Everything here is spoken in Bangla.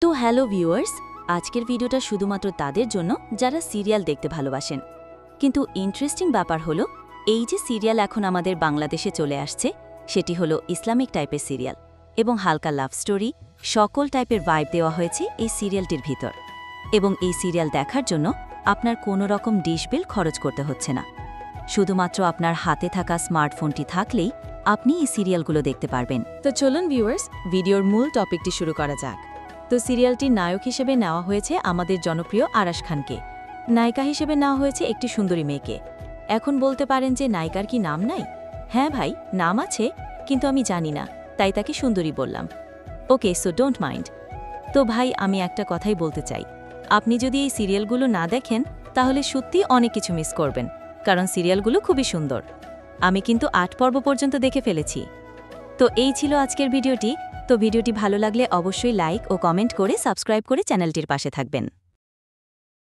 তো হ্যালো ভিউয়ার্স, আজকের ভিডিওটা শুধুমাত্র তাদের জন্য যারা সিরিয়াল দেখতে ভালোবাসেন। কিন্তু ইন্টারেস্টিং ব্যাপার হলো এই যে সিরিয়াল এখন আমাদের বাংলাদেশে চলে আসছে, সেটি হলো ইসলামিক টাইপের সিরিয়াল এবং হালকা লাভ স্টোরি, সকল টাইপের ভাইব দেওয়া হয়েছে এই সিরিয়ালটির ভিতর। এবং এই সিরিয়াল দেখার জন্য আপনার কোনো রকম ডিশ বিল খরচ করতে হচ্ছে না। শুধুমাত্র আপনার হাতে থাকা স্মার্টফোনটি থাকলেই আপনি এই সিরিয়ালগুলো দেখতে পারবেন। তো চলুন ভিউয়ার্স, ভিডিওর মূল টপিকটি শুরু করা যাক। তো সিরিয়ালটির নায়ক হিসেবে নেওয়া হয়েছে আমাদের জনপ্রিয় আরাশ খানকে, নায়িকা হিসেবে নেওয়া হয়েছে একটি সুন্দরী মেয়েকে। এখন বলতে পারেন যে নায়িকার কি নাম নাই? হ্যাঁ ভাই, নাম আছে, কিন্তু আমি জানি না, তাই তাকে সুন্দরী বললাম। ওকে, সো ডোন্ট মাইন্ড। তো ভাই, আমি একটা কথাই বলতে চাই, আপনি যদি এই সিরিয়ালগুলো না দেখেন তাহলে সত্যি অনেক কিছু মিস করবেন, কারণ সিরিয়ালগুলো খুবই সুন্দর। আমি কিন্তু ৮ পর্ব পর্যন্ত দেখে ফেলেছি। তো এই ছিল আজকের ভিডিওটি। তো ভিডিওটি ভালো লাগলে অবশ্যই লাইক ও কমেন্ট করে সাবস্ক্রাইব করে চ্যানেলটির পাশে থাকবেন।